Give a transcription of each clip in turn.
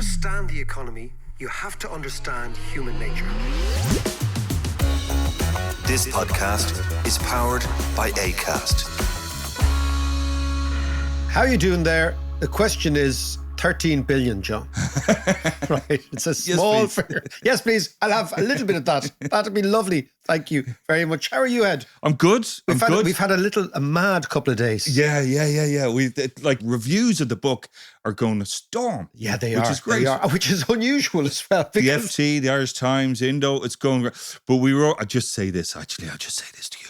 understand the economy, you have to understand human nature. This podcast is powered by Acast. How are you doing there? The question is 13 billion, John. Right. It's a small figure. Yes, please. I'll have a little bit of that. That'd be lovely. Thank you very much. How are you, Ed? I'm good. We've had a mad couple of days. Yeah. Reviews of the book are going to storm. Yeah, they which are. is great. They are, which is unusual as well. The FT, the Irish Times, Indo, it's going great. But I'll just say this to you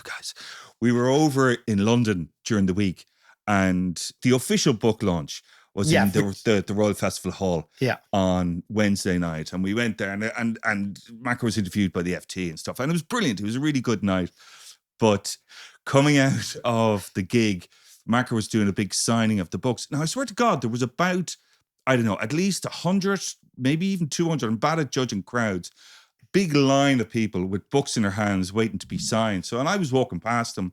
guys. We were over in London during the week and the official book launch was in the Royal Festival Hall on Wednesday night. And we went there and Macro was interviewed by the FT and stuff. And it was brilliant. It was a really good night. But coming out of the gig, Macro was doing a big signing of the books. Now, I swear to God, there was about, I don't know, at least 100, maybe even 200. I'm bad at judging crowds. Big line of people with books in their hands waiting to be signed. And I was walking past them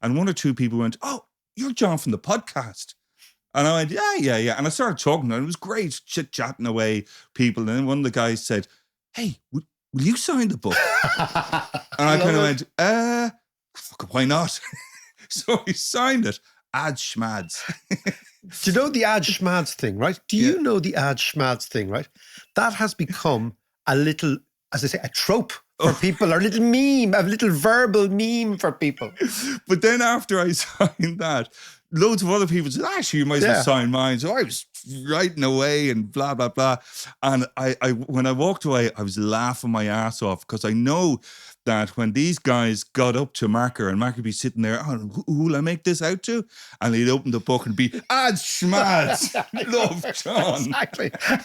and one or two people went, "Oh, you're John from the podcast." And I went, yeah. And I started talking to them. It was great, chit-chatting away, people. And then one of the guys said, "Hey, will you sign the book?" And I kind of went, fuck, why not? So he signed it. Ad schmads. Do you know the ad schmads thing, right? Do you know the ad schmads thing, right? That has become a little, as I say, a trope for people, or a little meme, a little verbal meme for people. But then after I signed that, loads of other people said, "Actually, you might as well sign mine." So I was writing away and blah, blah, blah. And I when I walked away, I was laughing my ass off because I know that when these guys got up to Marker and Marker would be sitting there, "Oh, who will I make this out to?" And he'd open the book and be, "Ads schmads, love John."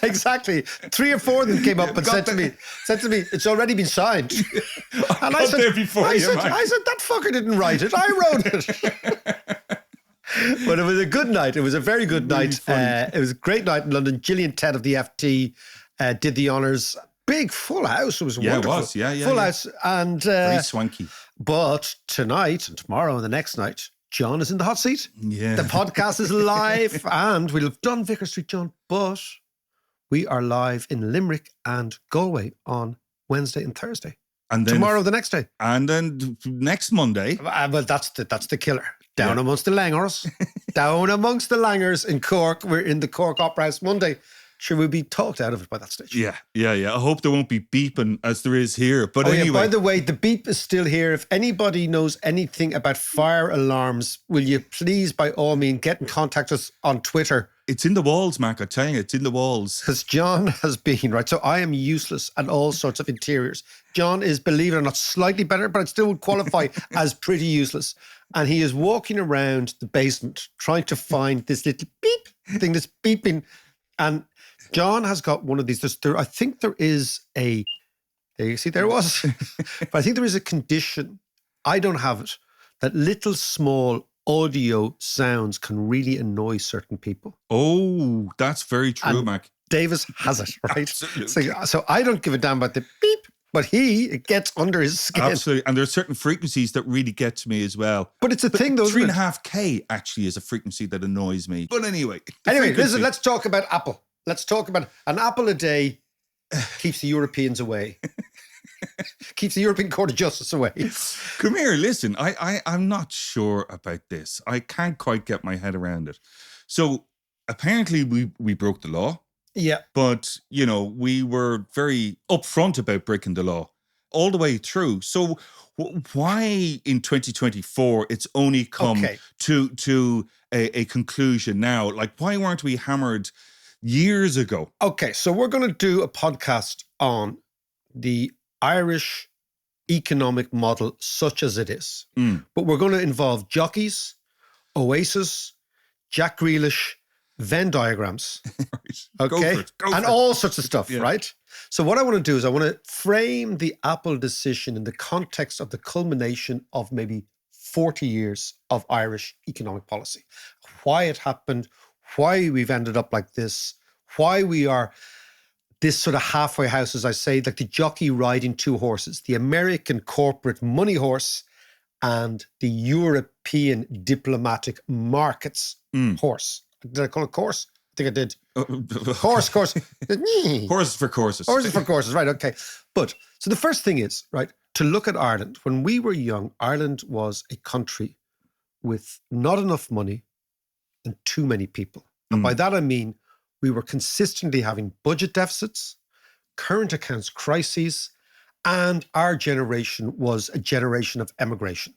Exactly. 3 or 4 of them came up and said to me, "It's already been signed." And I said, "That fucker didn't write it. I wrote it." But it was a good night. It was a very good night. It was a great night in London. Gillian Ted of the FT did the honours. Big full house. It was wonderful. It was. Yeah. Full house. And very swanky. But tonight and tomorrow and the next night, John is in the hot seat. Yeah. The podcast is live and we'll have done Vicar Street, John, but we are live in Limerick and Galway on Wednesday and Thursday. And then tomorrow, the next day. And then next Monday. Well, that's the killer. Down amongst the langers. Down amongst the langers in Cork. We're in the Cork Opera House Monday. Sure, we'll be talked out of it by that stage. Yeah. I hope there won't be beeping as there is here. But anyway. By the way, the beep is still here. If anybody knows anything about fire alarms, will you please, by all means, get in contact with us on Twitter. It's in the walls, Mac. I tell you, it's in the walls. Because John has been, right? So I am useless at all sorts of interiors. John is, believe it or not, slightly better, but I still would qualify as pretty useless. And he is walking around the basement trying to find this little beep thing that's beeping. And John has got one of these. I think there is a, there you see, there it was. But I think there is a condition, I don't have it, that little small audio sounds can really annoy certain people. Oh, that's very true, and Mac. Davis has it, right? Absolutely. So I don't give a damn about the beep, but it gets under his skin. Absolutely. And there are certain frequencies that really get to me as well. But it's a thing, though, 3.5K actually is a frequency that annoys me. But anyway. Listen, let's talk about Apple. Let's talk about an apple a day keeps the Europeans away. Keeps the European Court of Justice away. Come here, listen, I'm not sure about this. I can't quite get my head around it. So apparently we broke the law. Yeah. But, we were very upfront about breaking the law all the way through. So why in 2024 it's only come to a conclusion now? Like, why weren't we hammered years ago? Okay, so we're going to do a podcast on the Irish economic model such as it is. But we're going to involve jockeys, Oasis, Jack Grealish, Venn diagrams, okay, and all sorts of stuff, right? So what I want to do is I want to frame the Apple decision in the context of the culmination of maybe 40 years of Irish economic policy. Why it happened, why we've ended up like this, why we are this sort of halfway house, as I say, like the jockey riding 2 horses, the American corporate money horse and the European diplomatic markets horse. Did I call it course? I think I did. Course. Horses for courses. Horses for courses, right, okay. But, so the first thing is, right, to look at Ireland. When we were young, Ireland was a country with not enough money and too many people. And by that I mean we were consistently having budget deficits, current accounts crises, and our generation was a generation of emigration.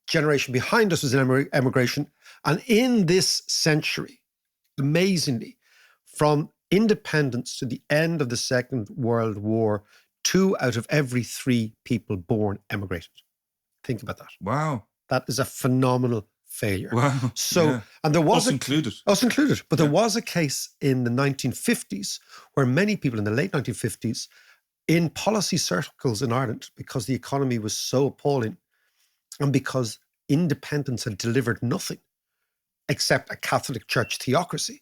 Generation behind us was an emigration. And in this century, amazingly, from independence to the end of the Second World War, 2 out of every 3 people born emigrated. Think about that. Wow. That is a phenomenal failure. Wow. So, and there was Us included. Us included. But there was a case in the 1950s where many people in the late 1950s, in policy circles in Ireland, because the economy was so appalling and because independence had delivered nothing except a Catholic Church theocracy,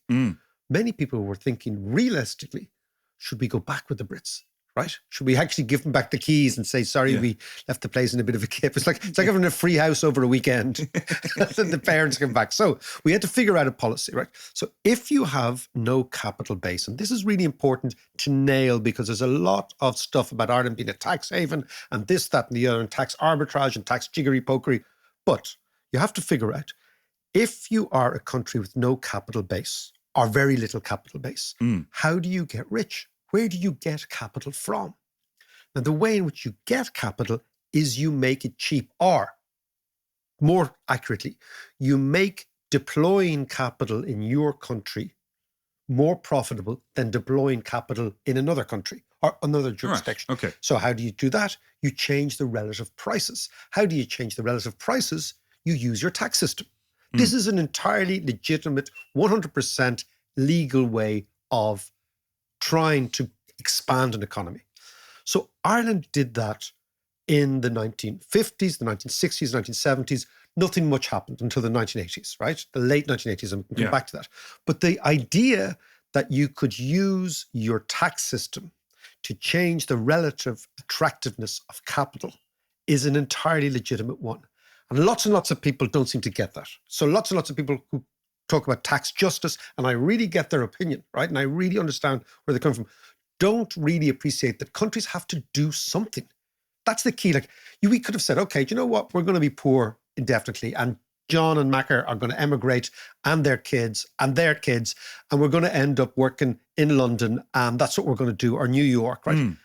many people were thinking realistically, should we go back with the Brits? Right? Should we actually give them back the keys and say, sorry, we left the place in a bit of a kip? It's like having a free house over a weekend and the parents come back. So we had to figure out a policy, right? So if you have no capital base, and this is really important to nail because there's a lot of stuff about Ireland being a tax haven and this, that, and the other, and tax arbitrage and tax jiggery-pokery. But you have to figure out, if you are a country with no capital base or very little capital base, how do you get rich? Where do you get capital from? Now, the way in which you get capital is you make it cheap, or more accurately, you make deploying capital in your country more profitable than deploying capital in another country or another jurisdiction. Right. Okay. So how do you do that? You change the relative prices. How do you change the relative prices? You use your tax system. This is an entirely legitimate, 100% legal way of trying to expand an economy. So Ireland did that in the 1950s, the 1960s, 1970s. Nothing much happened until the 1980s, right? The late 1980s, and we'll come back to that. But the idea that you could use your tax system to change the relative attractiveness of capital is an entirely legitimate one. And lots of people don't seem to get that. So lots and lots of people who talk about tax justice, and I really get their opinion, right? And I really understand where they come from, don't really appreciate that countries have to do something. That's the key. Like, we could have said, okay, do you know what? We're going to be poor indefinitely, and John and Macker are going to emigrate, and their kids, and we're going to end up working in London, and that's what we're going to do, or New York, right?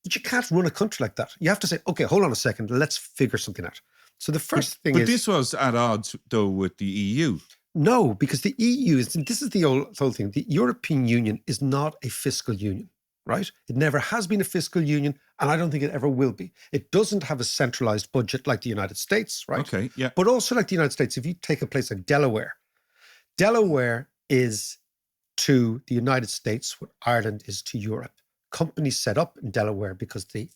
But you can't run a country like that. You have to say, okay, hold on a second, let's figure something out. So the first thing is... But this was at odds, though, with the EU. No, because the EU, this is the whole thing, the European Union is not a fiscal union, right? It never has been a fiscal union, and I don't think it ever will be. It doesn't have a centralized budget like the United States, right? Okay, yeah. But also like the United States, if you take a place like Delaware is to the United States what Ireland is to Europe. Companies set up in Delaware because the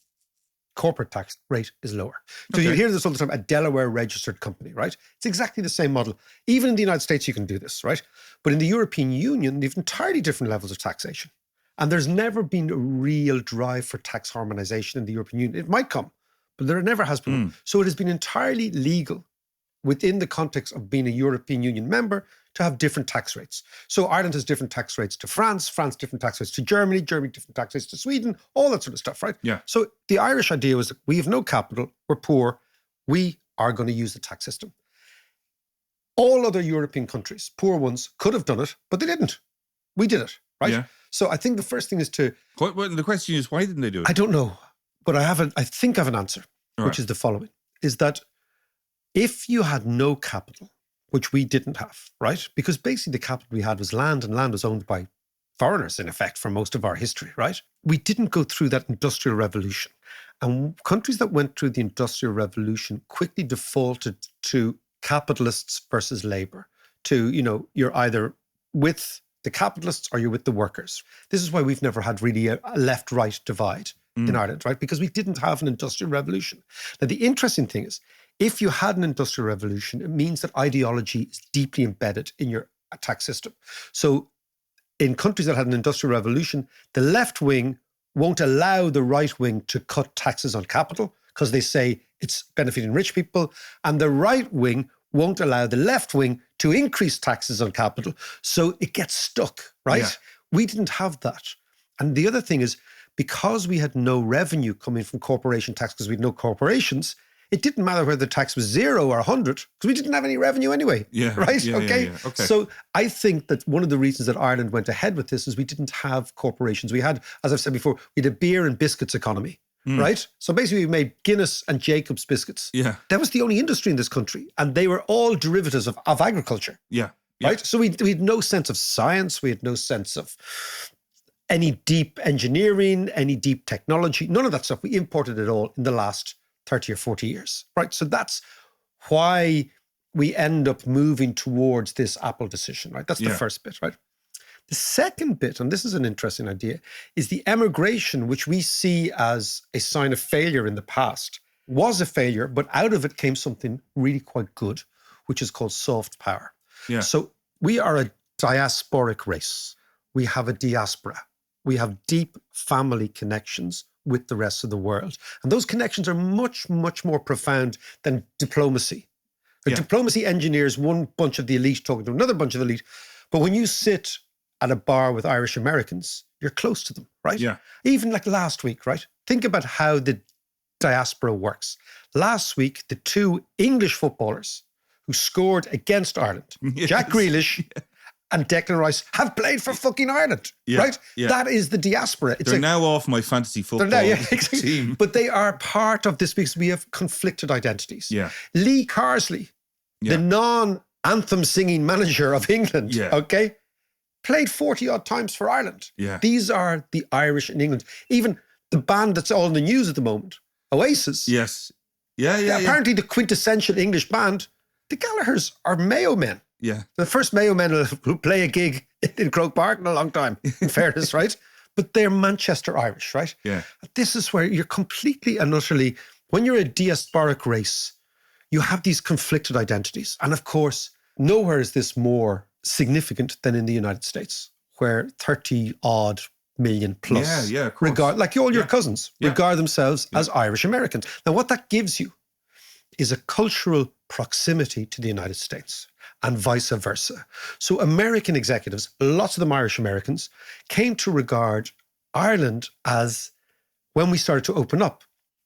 corporate tax rate is lower. So you hear this all the time, a Delaware registered company, right? It's exactly the same model. Even in the United States, you can do this, right? But in the European Union, they have entirely different levels of taxation. And there's never been a real drive for tax harmonization in the European Union. It might come, but there never has been. So it has been entirely legal within the context of being a European Union member to have different tax rates. So Ireland has different tax rates to France different tax rates to Germany different tax rates to Sweden, all that sort of stuff, right? Yeah. So the Irish idea was that we have no capital, we're poor, we are going to use the tax system. All other European countries, poor ones, could have done it, but they didn't. We did it, right? Yeah. So I think the first thing is to... Well, the question is, why didn't they do it? I don't know, but I think I have an answer, which is the following, is that if you had no capital, which we didn't have, right? Because basically the capital we had was land, and land was owned by foreigners, in effect, for most of our history, right? We didn't go through that industrial revolution. And countries that went through the industrial revolution quickly defaulted to capitalists versus labor, to, you're either with the capitalists or you're with the workers. This is why we've never had really a left-right divide in Ireland, right? Because we didn't have an industrial revolution. Now, the interesting thing is, if you had an industrial revolution, it means that ideology is deeply embedded in your tax system. So in countries that had an industrial revolution, the left wing won't allow the right wing to cut taxes on capital because they say it's benefiting rich people. And the right wing won't allow the left wing to increase taxes on capital. So it gets stuck, right? Yeah. We didn't have that. And the other thing is, because we had no revenue coming from corporation tax, because we had no corporations, it didn't matter whether the tax was 0 or 100, because we didn't have any revenue anyway. Yeah. Right? Yeah, Okay. yeah, yeah. Okay. So I think that one of the reasons that Ireland went ahead with this is we didn't have corporations. We had, as I've said before, we had a beer and biscuits economy. Right? So basically we made Guinness and Jacob's biscuits. Yeah. That was the only industry in this country. And they were all derivatives of agriculture. Yeah. Yeah. Right? So we had no sense of science. We had no sense of any deep engineering, any deep technology, none of that stuff. We imported it all in the last 30 or 40 years. Right? So that's why we end up moving towards this Apple decision. Right? That's the first bit. Right? The second bit, and this is an interesting idea, is the emigration, which we see as a sign of failure in the past, was a failure, but out of it came something really quite good, which is called soft power. Yeah. So we are a diasporic race. We have a diaspora. We have deep family connections with the rest of the world. And those connections are much, much more profound than diplomacy. Diplomacy engineers one bunch of the elite talking to another bunch of the elite. But when you sit at a bar with Irish Americans, you're close to them, right? Yeah. Even like last week, right? Think about how the diaspora works. Last week, the 2 English footballers who scored against Ireland, Jack Grealish and Declan Rice, have played for fucking Ireland, right? Yeah. That is the diaspora. They're now off my fantasy football team. But they are part of this because we have conflicted identities. Yeah. Lee Carsley, the non-anthem singing manager of England, okay, played 40 odd times for Ireland. Yeah. These are the Irish in England. Even the band that's all in the news at the moment, Oasis. Yes. Yeah. Apparently the quintessential English band, the Gallaghers are Mayo men. Yeah. The first Mayo men who play a gig in Croke Park in a long time, in fairness, right? But they're Manchester Irish, right? Yeah. This is where you're completely and utterly, when you're a diasporic race, you have these conflicted identities. And of course, nowhere is this more significant than in the United States, where 30 odd million plus, of course. like all your cousins, regard themselves as Irish Americans. Now, what that gives you is a cultural proximity to the United States and vice versa. So American executives, lots of them Irish Americans, came to regard Ireland as, when we started to open up,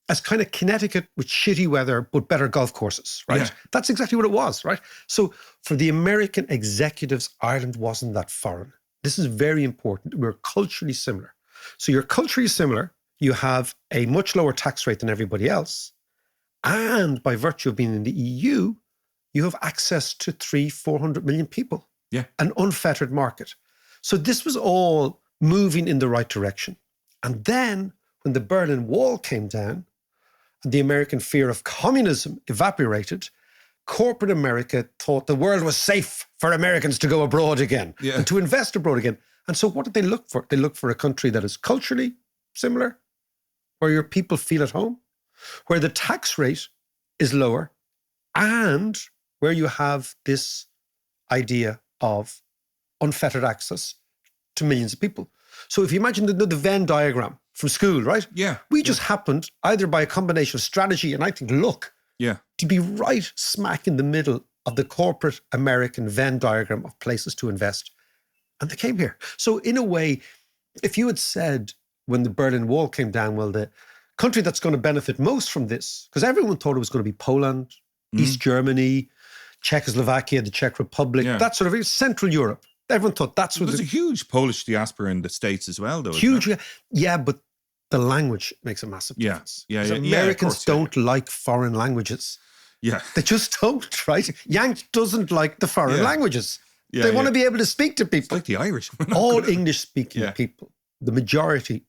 as kind of Connecticut with shitty weather, but better golf courses, right? Yeah. That's exactly what it was, right? So for the American executives, Ireland wasn't that foreign. This is very important. We're culturally similar. So you're culturally similar. You have a much lower tax rate than everybody else. And by virtue of being in the EU, you have access to 400 million people. Yeah. An unfettered market. So this was all moving in the right direction. And then when the Berlin Wall came down, and the American fear of communism evaporated, corporate America thought the world was safe for Americans to go abroad again and to invest abroad again. And so what did they look for? They looked for a country that is culturally similar, where your people feel at home, where the tax rate is lower, and where you have this idea of unfettered access to millions of people. So if you imagine the Venn diagram from school, right? Yeah. We just happened, either by a combination of strategy and I think luck, to be right smack in the middle of the corporate American Venn diagram of places to invest. And they came here. So in a way, if you had said when the Berlin Wall came down, well, the country that's going to benefit most from this, because everyone thought it was going to be Poland, East Germany, Czechoslovakia, the Czech Republic, that sort of Central Europe. Everyone thought that's what... There's a huge Polish diaspora in the States as well, though. Huge, yeah, but the language makes a massive difference. Yeah. Americans don't like foreign languages. Yeah. They just don't, right? Yank doesn't like the foreign languages. They want to be able to speak to people. It's like the Irish. All English-speaking people, the majority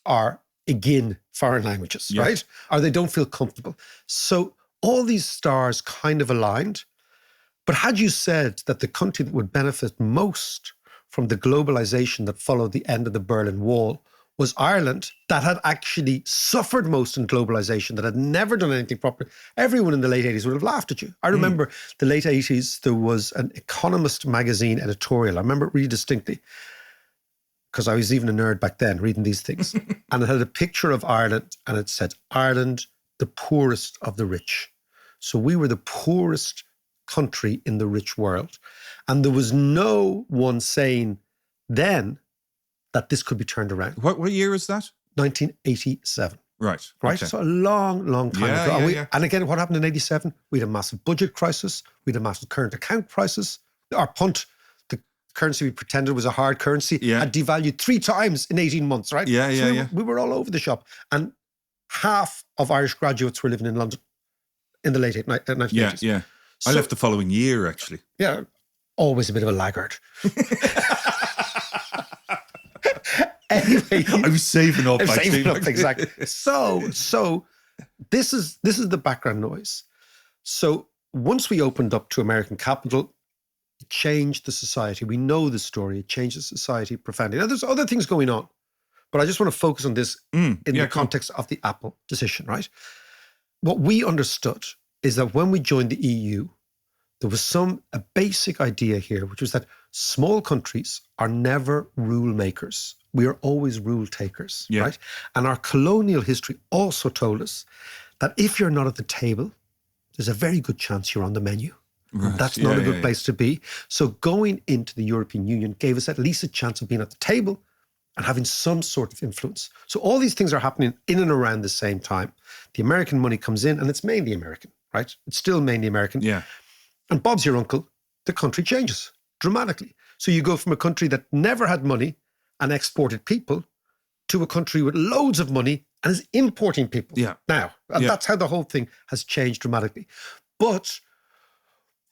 are, again, foreign languages, right? Or they don't feel comfortable. So all these stars kind of aligned. But had you said that the country that would benefit most from the globalization that followed the end of the Berlin Wall was Ireland, that had actually suffered most in globalization, that had never done anything properly, everyone in the late 80s would have laughed at you. I remember the late 80s, there was an Economist magazine editorial. I remember it really distinctly because I was even a nerd back then reading these things. And it had a picture of Ireland and it said, Ireland, the poorest of the rich. So we were the poorest country in the rich world. And there was no one saying then that this could be turned around. What year is that? 1987. Right. Right? Okay. So a long time Yeah, ago. yeah. And again, what happened in 87? We had a massive budget crisis. We had a massive current account crisis. Our punt, the currency we pretended was a hard currency, had devalued 3 times in 18 months, right? Yeah. We were all over the shop. And half of Irish graduates were living in London in the late 1980s. Yeah. So, I left the following year, actually. Yeah. Always a bit of a laggard. Anyway, I was saving up. Exactly. So this is the background noise. So once we opened up to American capital, it changed the society. We know the story. It changed the society profoundly. Now there's other things going on, but I just want to focus on this in the context of the Apple decision, right? What we understood is that when we joined the EU, there was a basic idea here, which was that small countries are never rule makers. We are always rule takers, right? And our colonial history also told us that if you're not at the table, there's a very good chance you're on the menu. Right. That's not a good place to be. So going into the European Union gave us at least a chance of being at the table and having some sort of influence. So all these things are happening in and around the same time. The American money comes in, and it's mainly American, right? It's still mainly American. Yeah. And Bob's your uncle, the country changes dramatically. So you go from a country that never had money and exported people to a country with loads of money and is importing people now. And that's how the whole thing has changed dramatically. But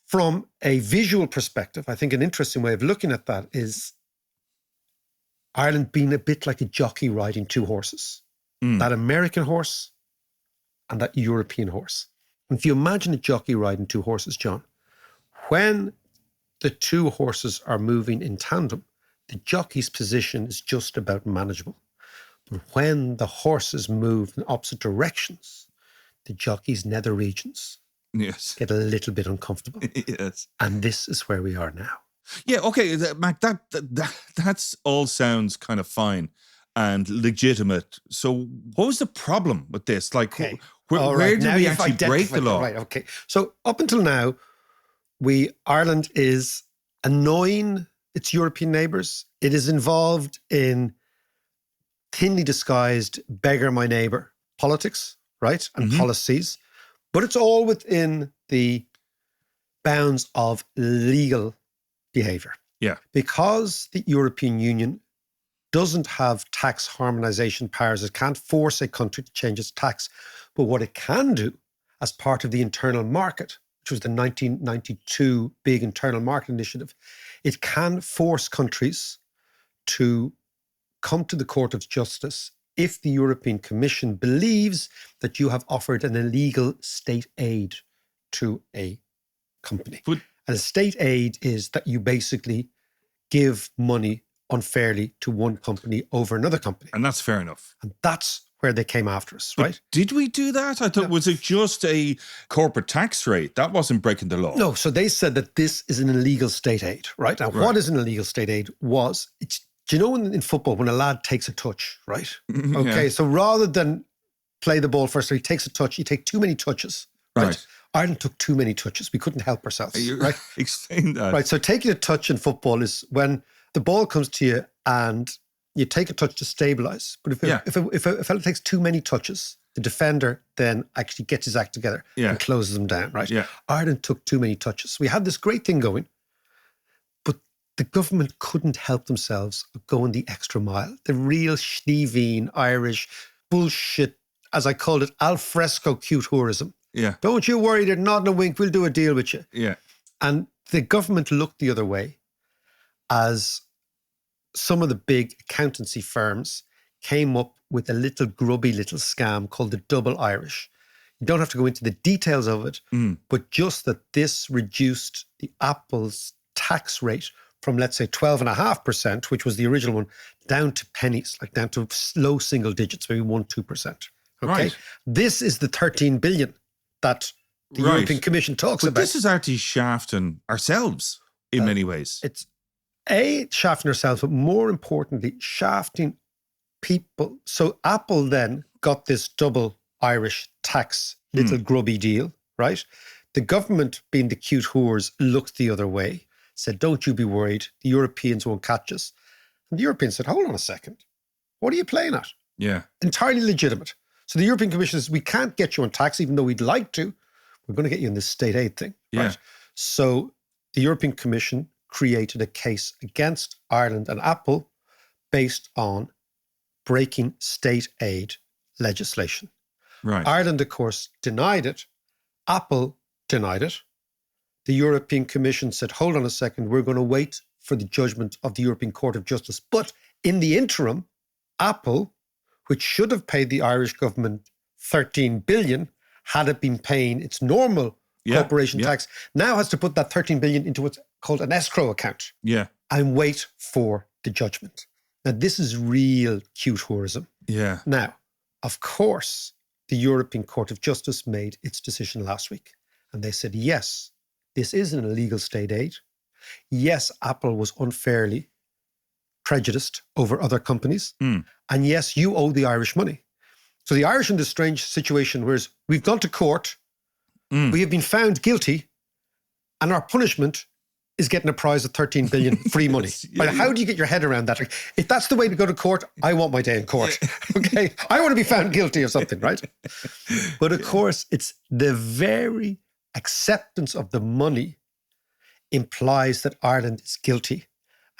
from a visual perspective, I think an interesting way of looking at that is Ireland being a bit like a jockey riding 2 horses, that American horse and that European horse. And if you imagine a jockey riding 2 horses, John, when the 2 horses are moving in tandem, the jockey's position is just about manageable. But when the horses move in opposite directions, the jockey's nether regions get a little bit uncomfortable. And this is where we are now. Yeah, okay, Mac, that's all sounds kind of fine and legitimate. So what was the problem with this? Like, where did we actually break the law? Right, okay. So up until now, Ireland is annoying its European neighbours. It is involved in thinly disguised beggar my neighbour politics, right? And policies. But it's all within the bounds of legal behaviour. Yeah. Because the European Union doesn't have tax harmonisation powers, it can't force a country to change its tax. But what it can do as part of the internal market, which was the 1992 big internal market initiative, it can force countries to come to the Court of Justice if the European Commission believes that you have offered an illegal state aid to a company. And a state aid is that you basically give money unfairly to one company over another company. And that's fair enough. And that's where they came after us, right? But did we do that? I thought, was it just a corporate tax rate? That wasn't breaking the law. No, so they said that this is an illegal state aid, right? Now, what is an illegal state aid do you know in football when a lad takes a touch, right? Okay, so rather than play the ball first, he takes a touch, you take too many touches, right? Ireland took too many touches. We couldn't help ourselves, right? Explain that. Right, so taking a touch in football is when the ball comes to you and you take a touch to stabilise. But if a fella takes too many touches, the defender then actually gets his act together and closes them down, right? Yeah. Ireland took too many touches. We had this great thing going, but the government couldn't help themselves going the extra mile. The real Schneeveen Irish bullshit, as I called it, al fresco cute tourism. Yeah. Don't you worry, they're nodding a wink, we'll do a deal with you. Yeah. And the government looked the other way as some of the big accountancy firms came up with a little grubby little scam called the double Irish. You don't have to go into the details of it, but just that this reduced the Apple's tax rate from, let's say, 12.5%, which was the original one, down to pennies, like down to low single digits, maybe 1-2%. Okay. Right. This is the 13 billion that the European Commission talks about. But this is actually shafting ourselves in many ways. It's shafting ourselves, but more importantly, shafting people. So Apple then got this double Irish tax little grubby deal, right? The government, being the cute whores, looked the other way, said, don't you be worried. The Europeans won't catch us. And the Europeans said, hold on a second. What are you playing at? Yeah. Entirely legitimate. So the European Commission says, we can't get you on tax, even though we'd like to. We're going to get you in this state aid thing. Yeah. Right? So the European Commission created a case against Ireland and Apple based on breaking state aid legislation. Right. Ireland, of course, denied it. Apple denied it. The European Commission said, hold on a second, we're going to wait for the judgment of the European Court of Justice. But in the interim, Apple, which should have paid the Irish government 13 billion, had it been paying its normal corporation tax, now has to put that 13 billion into what's called an escrow account. Yeah. And wait for the judgment. Now, this is real cute whorism. Yeah. Now, of course, the European Court of Justice made its decision last week. And they said, yes, this is an illegal state aid. Yes, Apple was unfairly prejudiced over other companies. And yes, you owe the Irish money. So the Irish in this strange situation, whereas we've gone to court, we have been found guilty, and our punishment is getting a prize of 13 billion free money. Right? How do you get your head around that? Like, if that's the way to go to court, I want my day in court. Okay? I want to be found guilty of something, right? But of course, it's the very acceptance of the money implies that Ireland is guilty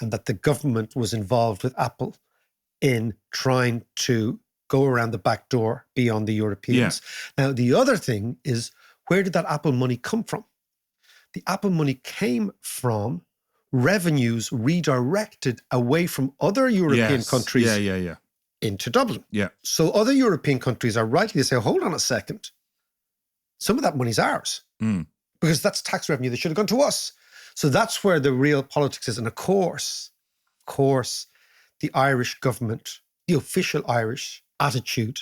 and that the government was involved with Apple in trying to go around the back door beyond the Europeans. Now, the other thing is, where did that Apple money come from? The Apple money came from revenues redirected away from other European countries into Dublin. Yeah. So other European countries are rightly to say, hold on a second, some of that money's ours because that's tax revenue that should have gone to us. So that's where the real politics is. And of course, the Irish government, the official Irish attitude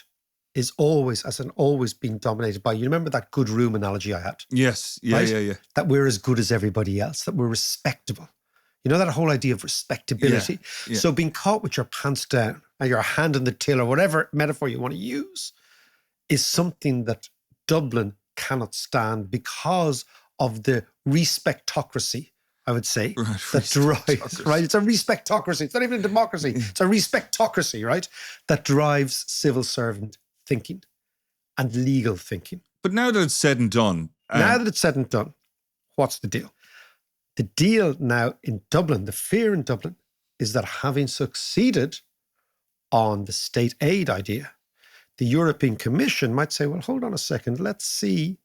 is always, as an always being dominated by, you remember that good room analogy I had? Yes. Yeah, right? That we're as good as everybody else, that we're respectable. You know, that whole idea of respectability. So being caught with your pants down and your hand on the till or whatever metaphor you want to use is something that Dublin cannot stand because of the respectocracy, I would say, that drives, right? It's a respectocracy. It's not even a democracy. It's a respectocracy, right? That drives civil servant thinking and legal thinking. But now that it's said and done. What's the deal? The deal now in Dublin, the fear in Dublin, is that having succeeded on the state aid idea, the European Commission might say, well, hold on a second, let's see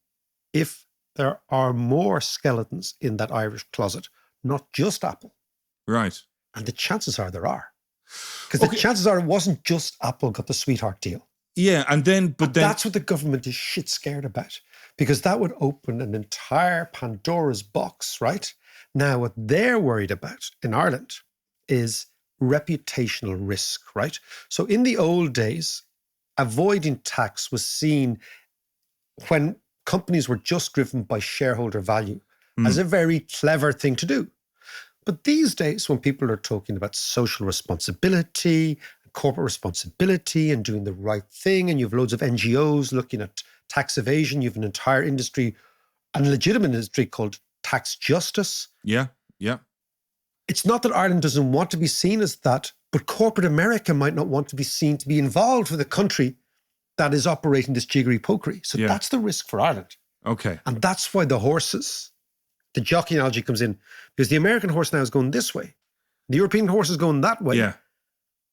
if there are more skeletons in that Irish closet, not just Apple. Right. And the chances are there are. Because the chances are it wasn't just Apple got the sweetheart deal. Yeah, and then that's what the government is shit scared about, because that would open an entire Pandora's box, right? Now, what they're worried about in Ireland is reputational risk, right? So in the old days, avoiding tax was seen when companies were just driven by shareholder value as a very clever thing to do. But these days, when people are talking about social responsibility, corporate responsibility and doing the right thing, and you have loads of NGOs looking at tax evasion, you have an entire industry, a legitimate industry called tax justice. Yeah. It's not that Ireland doesn't want to be seen as that, but corporate America might not want to be seen to be involved with a country that is operating this jiggery-pokery. So that's the risk for Ireland. Okay. And that's why the horses, the jockey analogy comes in, because the American horse now is going this way. The European horse is going that way. Yeah.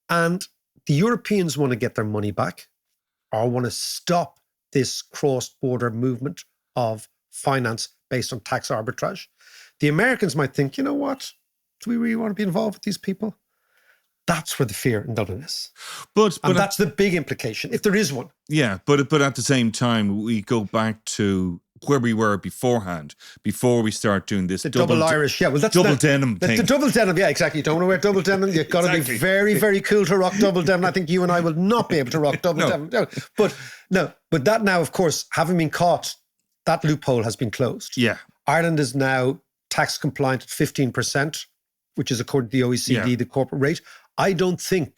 And the Europeans want to get their money back or want to stop this cross-border movement of finance based on tax arbitrage. The Americans might think, you know what? Do we really want to be involved with these people? That's where the fear in Dublin is. But that's the big implication, if there is one. Yeah, but at the same time, we go back to where we were beforehand, before we start doing this. The double Irish, well, that's double denim thing. The double denim, exactly. You don't want to wear double denim. You've got to be very, very cool to rock double denim. I think you and I will not be able to rock double denim. But that now, of course, having been caught, that loophole has been closed. Yeah. Ireland is now tax compliant at 15%, which is according to the OECD, the corporate rate. I don't think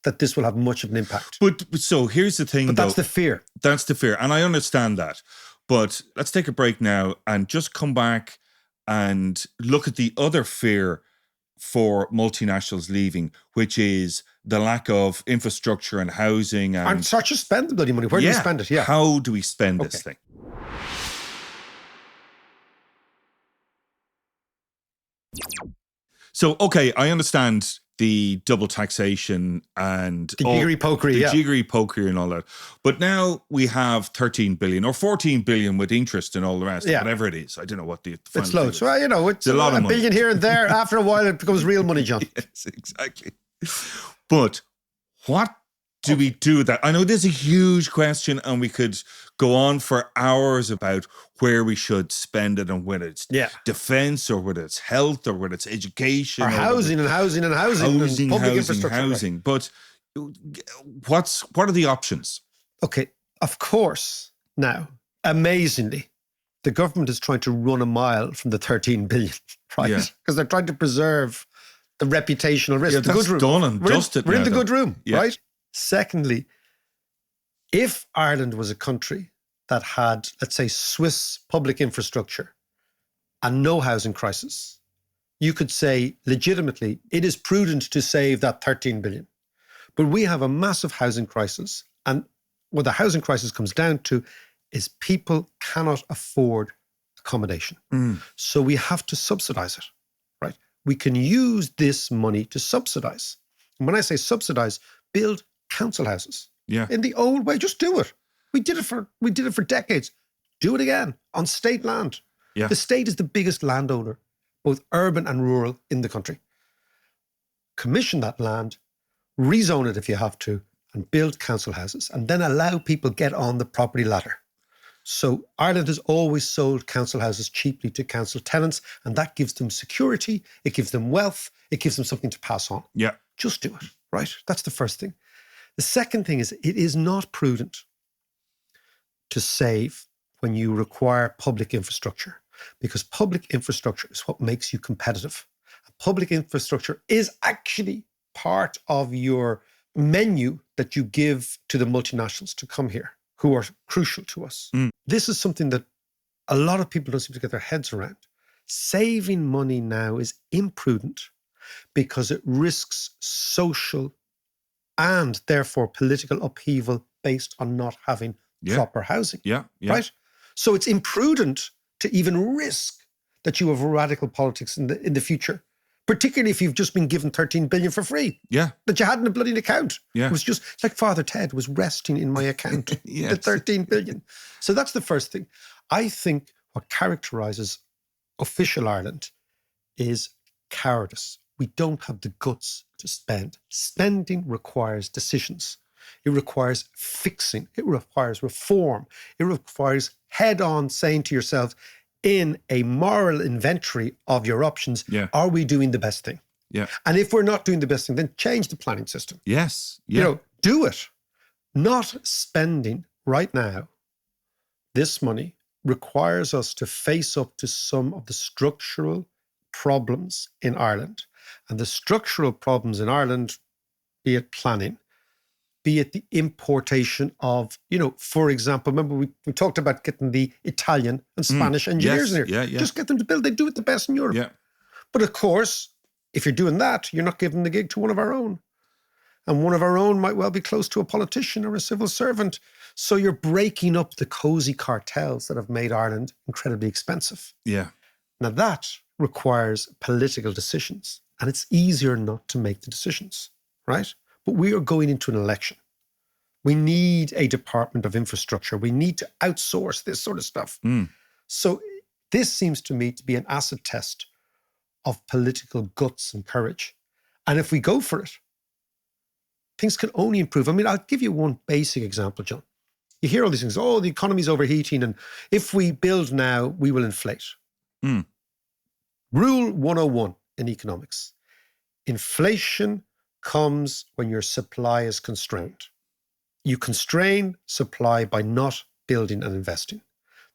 that this will have much of an impact. But so here's the thing, But that's the fear. That's the fear. And I understand that. But let's take a break now and just come back and look at the other fear for multinationals leaving, which is the lack of infrastructure and housing. And start to spend the bloody money. Where do we spend it? Yeah. How do we spend this thing? So, okay, I understand the double taxation and the jiggery-pokery and all that. But now we have 13 billion or 14 billion with interest and all the rest, whatever it is. I don't know what the final it's loads. Well, it's a lot of money. $1 billion here and there. After a while, it becomes real money, John. Yes, exactly. But what do we do with that? I know this is a huge question and we could go on for hours about where we should spend it and whether it's defense or whether it's health or whether it's education. Or housing and public infrastructure. Right. But what are the options? Okay, of course, now, amazingly, the government is trying to run a mile from the 13 billion, right? Because they're trying to preserve the reputational risk. Yeah, the that's good room. done and dusted. We're in the good room, right? Secondly, if Ireland was a country that had, let's say, Swiss public infrastructure and no housing crisis, you could say legitimately it is prudent to save that 13 billion. But we have a massive housing crisis, and what the housing crisis comes down to is people cannot afford accommodation. So we have to subsidize it, right? We can use this money to subsidize. And when I say subsidize, build council houses. In the old way, just do it. We did it for decades. Do it again on state land. The state is the biggest landowner, both urban and rural, in the country. Commission that land, rezone it if you have to, and build council houses, and then allow people get on the property ladder. So Ireland has always sold council houses cheaply to council tenants, and that gives them security, it gives them wealth, it gives them something to pass on. Just do it, right? That's the first thing. The second thing is it is not prudent to save when you require public infrastructure, because public infrastructure is what makes you competitive. Public infrastructure is actually part of your menu that you give to the multinationals to come here, who are crucial to us. This is something that a lot of people don't seem to get their heads around. Saving money now is imprudent because it risks social and therefore political upheaval based on not having proper housing. Right? So it's imprudent to even risk that you have radical politics in the future, particularly if you've just been given 13 billion for free. That you hadn't a bloody account. It was just like Father Ted was resting in my account, the 13 billion. So that's the first thing. I think what characterises official Ireland is cowardice. We don't have the guts to spend. Spending requires decisions. It requires fixing. It requires reform. It requires head-on saying to yourself, in a moral inventory of your options, are we doing the best thing? And if we're not doing the best thing, then change the planning system. Do it. Not spending right now this money requires us to face up to some of the structural problems in Ireland. And the structural problems in Ireland, be it planning, be it the importation of, for example, remember we talked about getting the Italian and Spanish engineers in here. Just get them to build. They do it the best in Europe. But of course, if you're doing that, you're not giving the gig to one of our own. And one of our own might well be close to a politician or a civil servant. So you're breaking up the cozy cartels that have made Ireland incredibly expensive. Now that requires political decisions. And it's easier not to make the decisions, right? But we are going into an election. We need a Department of Infrastructure. We need to outsource this sort of stuff. So this seems to me to be an acid test of political guts and courage. And if we go for it, things can only improve. I mean, I'll give you one basic example, John. You hear all these things, the economy's overheating, and if we build now, we will inflate. Rule 101 in economics. Inflation comes when your supply is constrained. You constrain supply by not building and investing.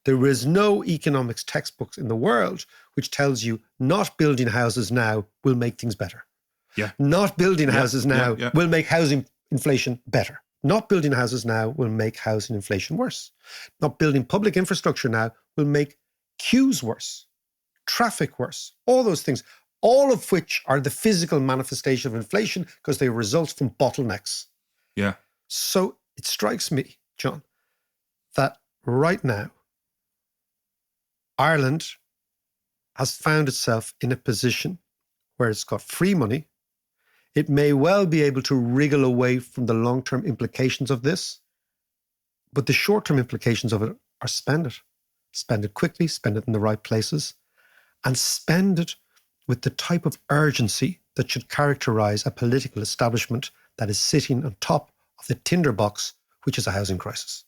There is no economics textbooks in the world which tells you not building houses now will make things better. Not building houses now will make housing inflation better. Not building houses now will make housing inflation worse. Not building public infrastructure now will make queues worse, traffic worse, all those things, all of which are the physical manifestation of inflation because they result from bottlenecks. Yeah. So it strikes me, John, that right now, Ireland has found itself in a position where it's got free money. It may well be able to wriggle away from the long-term implications of this, but the short-term implications of it are spend it. Spend it quickly, spend it in the right places, and spend it with the type of urgency that should characterize a political establishment that is sitting on top of the tinderbox, which is a housing crisis.